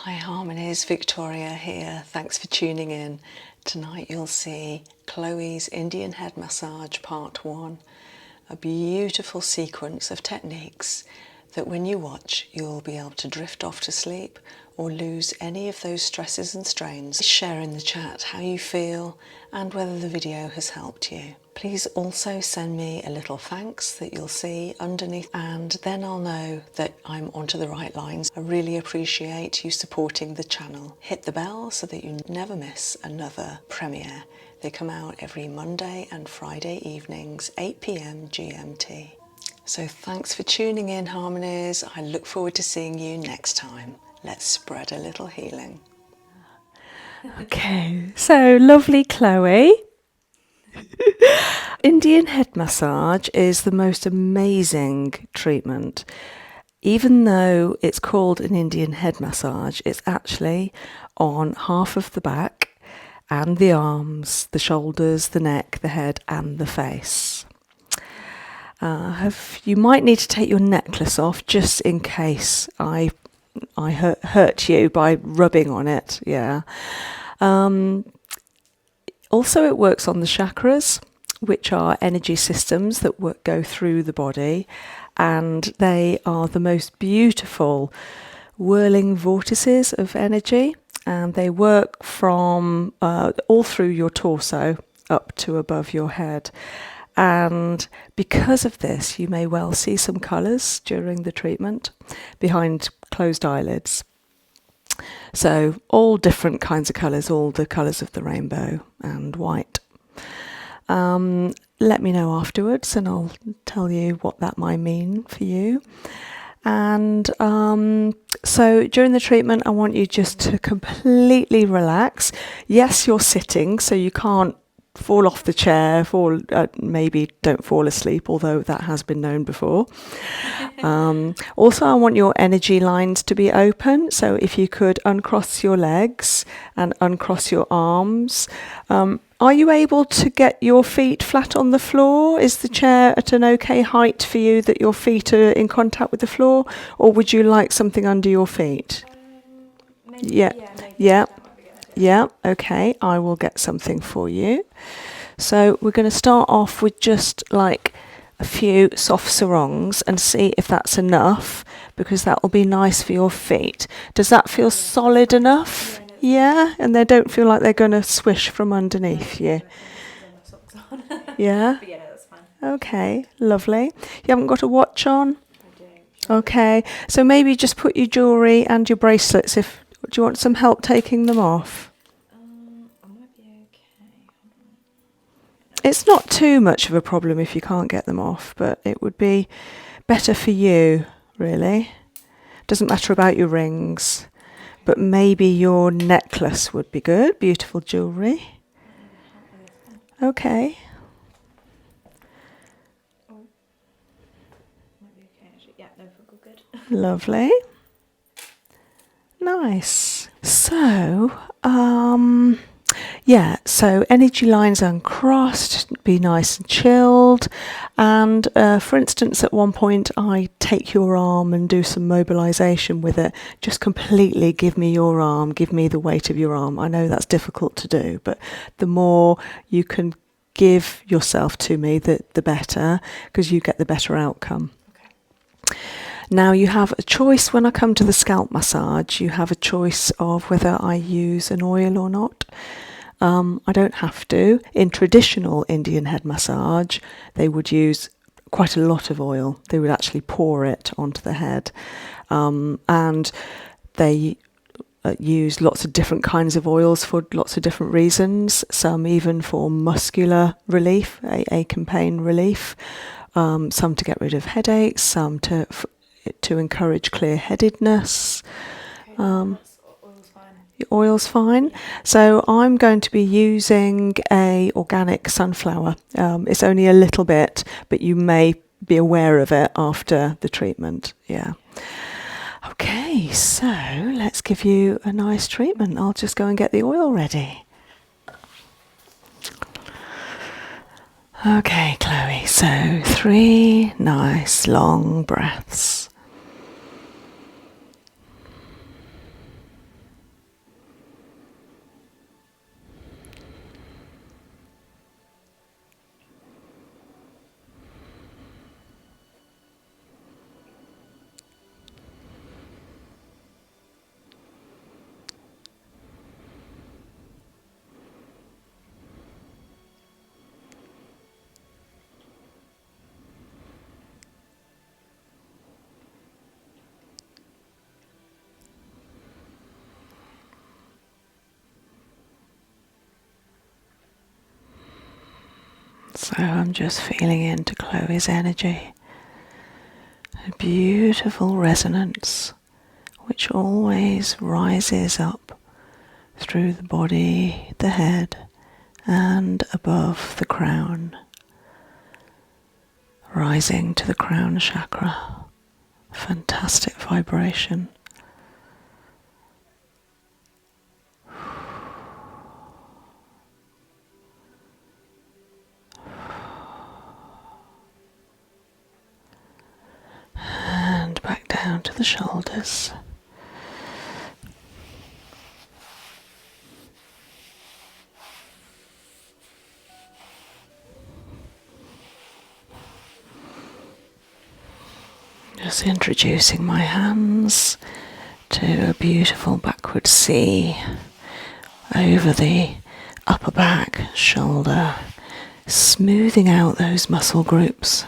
Hi Harmonies, Victoria here. Thanks for tuning in. Tonight you'll see Chloe's Indian Head Massage Part 1, a beautiful sequence of techniques that when you watch you'll be able to drift off to sleep or lose any of those stresses and strains. Share in the chat how you feel and whether the video has helped you. Please also send me a little thanks that you'll see underneath, and then I'll know that I'm onto the right lines. I really appreciate you supporting the channel. Hit the bell so that you never miss another premiere. They come out every Monday and Friday evenings, 8 p.m. GMT. So thanks for tuning in, Harmonies. I look forward to seeing you next time. Let's spread a little healing. Okay, so lovely Chloe. Indian head massage is the most amazing treatment. Even though it's called an Indian head massage, it's actually on half of the back and the arms, the shoulders, the neck, the head and the face. You might need to take your necklace off just in case I hurt you by rubbing on it. Yeah. Also, it works on the chakras, which are energy systems that go through the body, and they are the most beautiful whirling vortices of energy, and they work from all through your torso up to above your head. And because of this, you may well see some colours during the treatment behind closed eyelids. So all different kinds of colours, all the colours of the rainbow and white. Let me know afterwards and I'll tell you what that might mean for you. And so during the treatment, I want you just to completely relax. Yes, you're sitting, so you can't fall off the chair, maybe don't fall asleep, although that has been known before. Also, I want your energy lines to be open, so if you could uncross your legs and uncross your arms. Are you able to get your feet flat on the floor? Is the chair at an okay height for you that your feet are in contact with the floor, or would you like something under your feet? Yeah, okay, I will get something for you. So we're going to start off with just like a few soft sarongs and see if that's enough, because that will be nice for your feet. Does that feel solid enough? Yeah, and they don't feel like they're going to swish from underneath you. Yeah? But yeah, no, that's fine. Okay, lovely. You haven't got a watch on? Okay, so maybe just put your jewellery and your bracelets. Do you want some help taking them off? I might be okay. It's not too much of a problem if you can't get them off, but it would be better for you, really. Doesn't matter about your rings, but maybe your necklace would be good. Beautiful jewellery. Okay. Might be okay, actually. Yeah, no, feel good. Lovely. Nice. So, so energy lines uncrossed, be nice and chilled. And for instance, at one point, I take your arm and do some mobilization with it. Just completely give me your arm, give me the weight of your arm. I know that's difficult to do, but the more you can give yourself to me, the better, because you get the better outcome. Okay. Now you have a choice when I come to the scalp massage, you have a choice of whether I use an oil or not. I don't have to. In traditional Indian head massage, they would use quite a lot of oil. They would actually pour it onto the head. And they use lots of different kinds of oils for lots of different reasons. Some even for muscular relief, ache and pain relief. Some to get rid of headaches, some to encourage clear-headedness. Oil's fine. Oil's fine. So I'm going to be using a organic sunflower. It's only a little bit, but you may be aware of it after the treatment. Yeah. Okay, so let's give you a nice treatment. I'll just go and get the oil ready. Okay, Chloe, so 3 nice long breaths. So I'm just feeling into Chloe's energy. A beautiful resonance which always rises up through the body, the head, and above the crown, rising to the crown chakra. Fantastic vibration. And back down to the shoulders. Just introducing my hands to a beautiful backward C over the upper back, shoulder, smoothing out those muscle groups,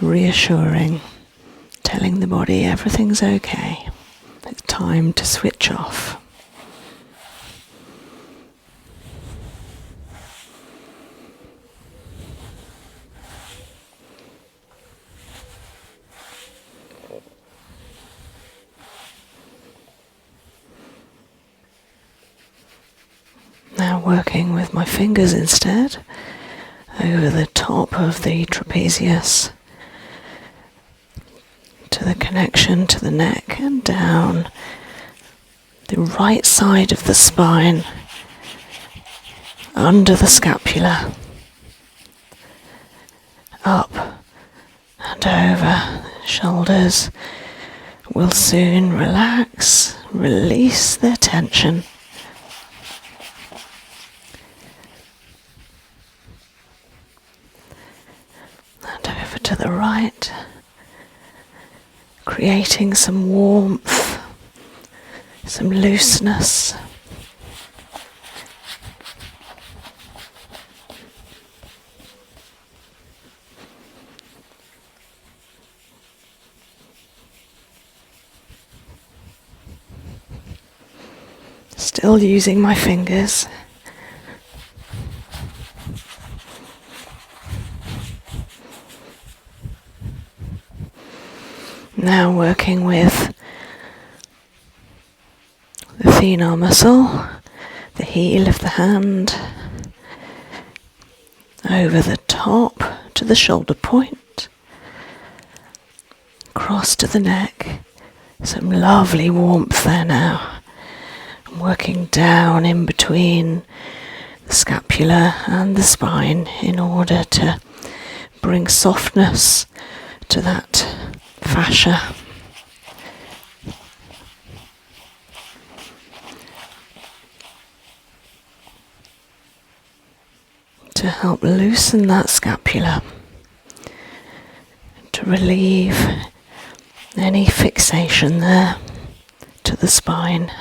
reassuring, telling the body everything's okay. It's time to switch off. Now working with my fingers instead, over the top of the trapezius, to the connection to the neck and down the right side of the spine, under the scapula, up and over. Shoulders will soon relax, release their tension. And over to the right, creating some warmth, some looseness. Still using my fingers. Now working with the thenar muscle, the heel of the hand, over the top to the shoulder point, across to the neck. Some lovely warmth there now. I'm working down in between the scapula and the spine in order to bring softness to that fascia. To help loosen that scapula, to relieve any fixation there to the spine.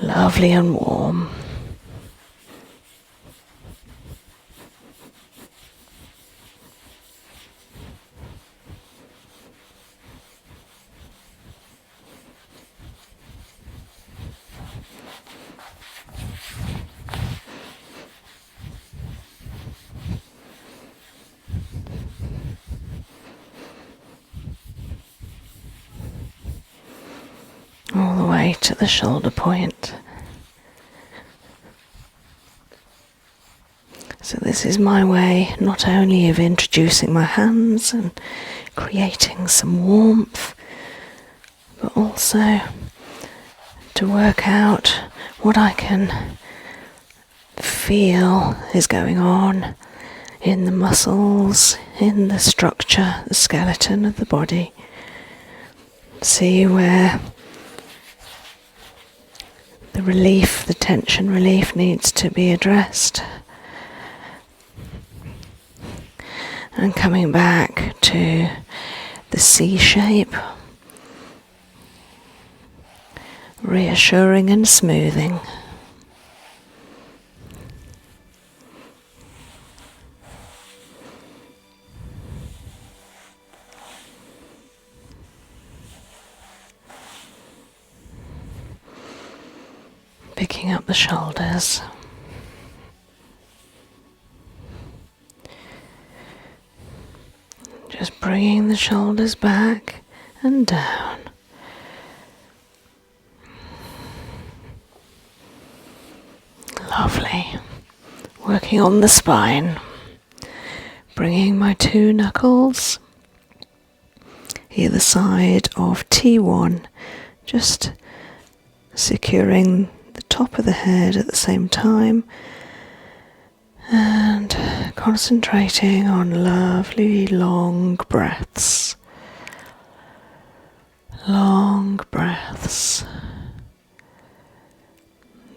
Lovely and warm. All the way to the shoulder point. So this is my way not only of introducing my hands and creating some warmth, but also to work out what I can feel is going on in the muscles, in the structure, the skeleton of the body. See where the relief, the tension relief needs to be addressed. And coming back to the C shape, reassuring and smoothing. Picking up the shoulders. bringing the shoulders back and down. Lovely. Working on the spine. Bringing my 2 knuckles either side of T1, just securing the top of the head at the same time and concentrating on lovely long breaths. Long breaths.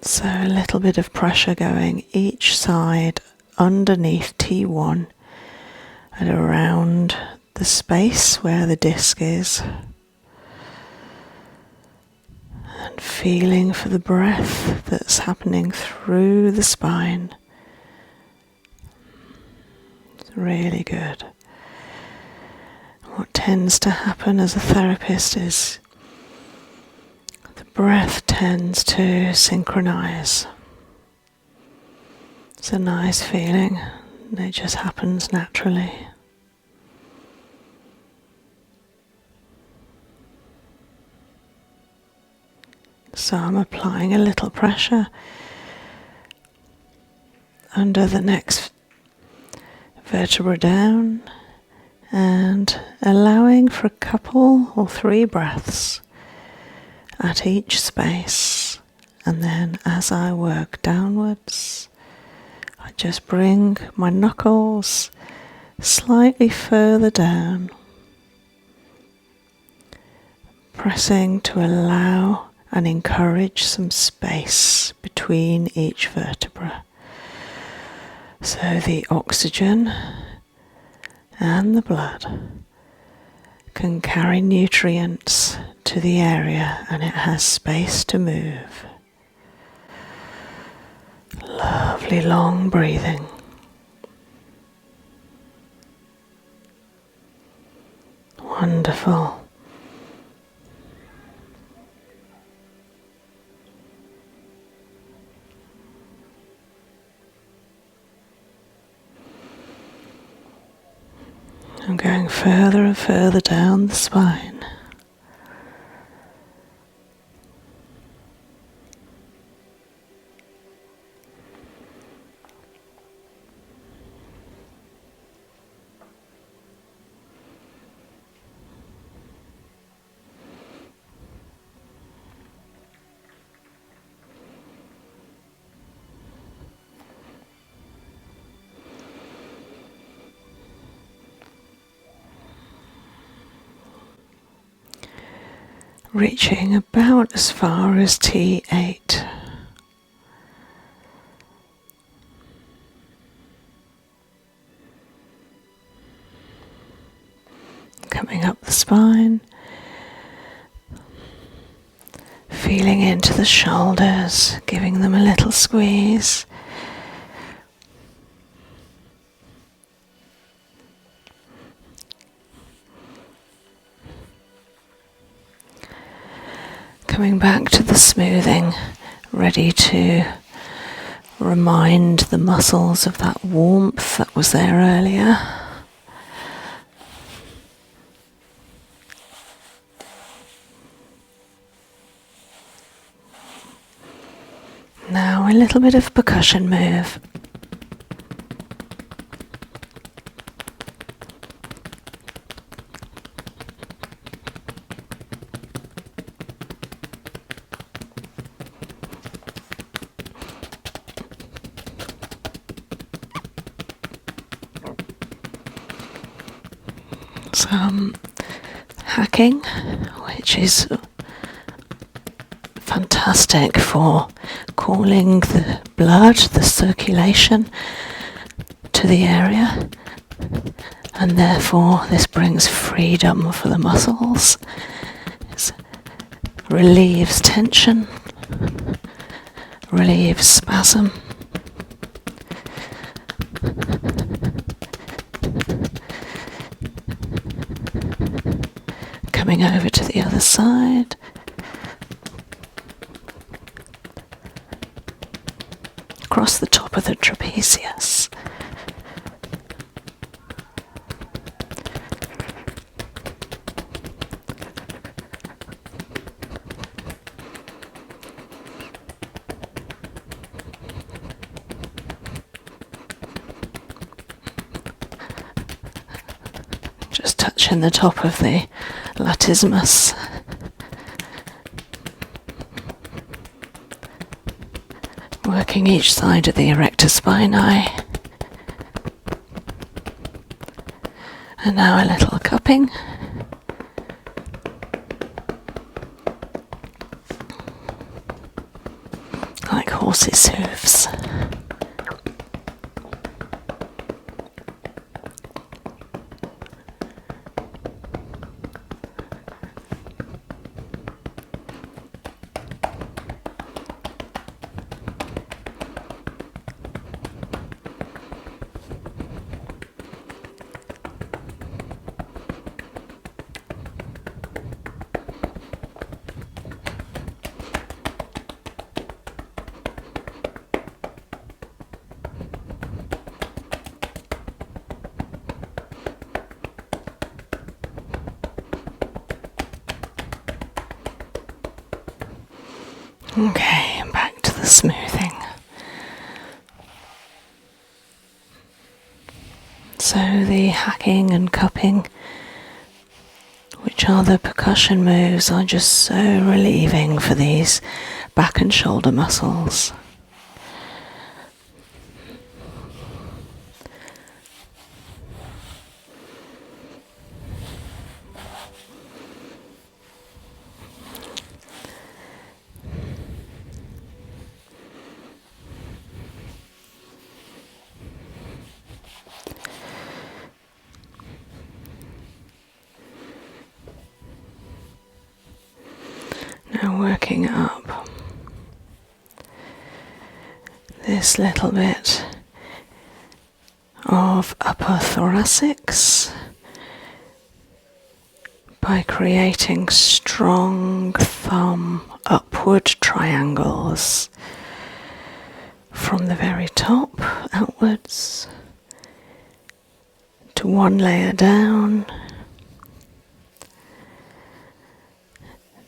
So a little bit of pressure going each side underneath T1 and around the space where the disc is. And feeling for the breath that's happening through the spine. It's really good. What tends to happen as a therapist is the breath tends to synchronize. It's a nice feeling. It just happens naturally. So I'm applying a little pressure under the next vertebra down and allowing for a couple or 3 breaths at each space. And then as I work downwards, I just bring my knuckles slightly further down, pressing to allow and encourage some space between each vertebra. So the oxygen and the blood can carry nutrients to the area and it has space to move. Lovely long breathing. Wonderful. I'm going further and further down the spine. Reaching about as far as T8. Coming up the spine, feeling into the shoulders, giving them a little squeeze. Coming back to the smoothing, ready to remind the muscles of that warmth that was there earlier. Now a little bit of percussion move. Some hacking, which is fantastic for calling the blood, the circulation to the area, and therefore this brings freedom for the muscles. It relieves tension, relieves spasm. Coming over to the other side. Across the top of the trapezius. Just touching the top of the latissimus. Working each side of the erector spinae. And now a little cupping. Like horses' hooves. Okay, back to the smoothing. So the hacking and cupping, which are the percussion moves, are just so relieving for these back and shoulder muscles. Now working up this little bit of upper thoracics by creating strong thumb upward triangles from the very top outwards to one layer down,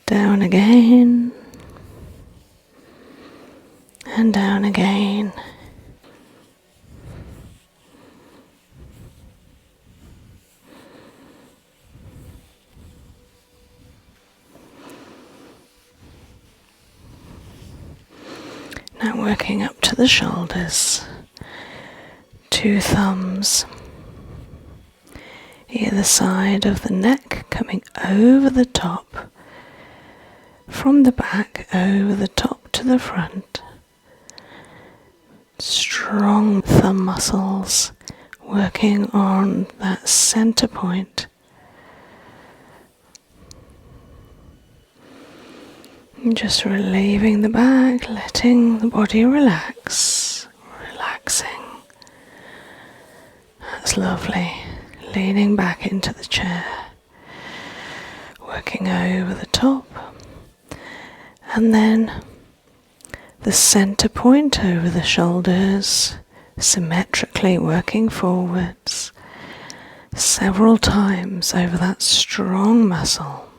down again, and down again. Now working up to the shoulders, 2 thumbs either side of the neck, coming over the top, from the back over the top to the front. Strong thumb muscles working on that center point. And just relieving the back, letting the body relax, relaxing. That's lovely. Leaning back into the chair, working over the top, and then the center point over the shoulders, symmetrically working forwards several times over that strong muscle.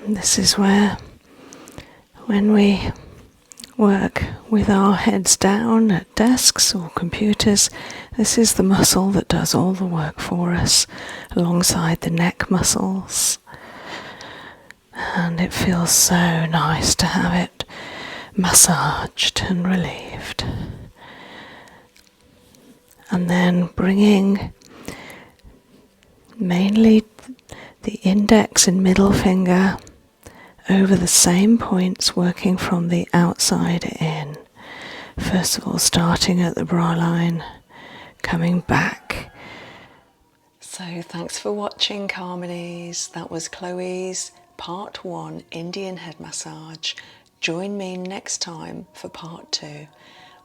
And this is where, when we work with our heads down at desks or computers, this is the muscle that does all the work for us, alongside the neck muscles. And it feels so nice to have it massaged and relieved. And then bringing mainly the index and middle finger over the same points, working from the outside in. First of all, starting at the bra line, coming back. So thanks for watching, Harmonies. That was Chloe's Part 1 Indian head massage. Join me next time for Part 2,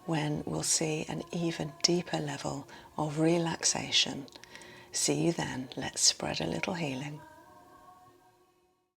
when we'll see an even deeper level of relaxation. See you then. Let's spread a little healing.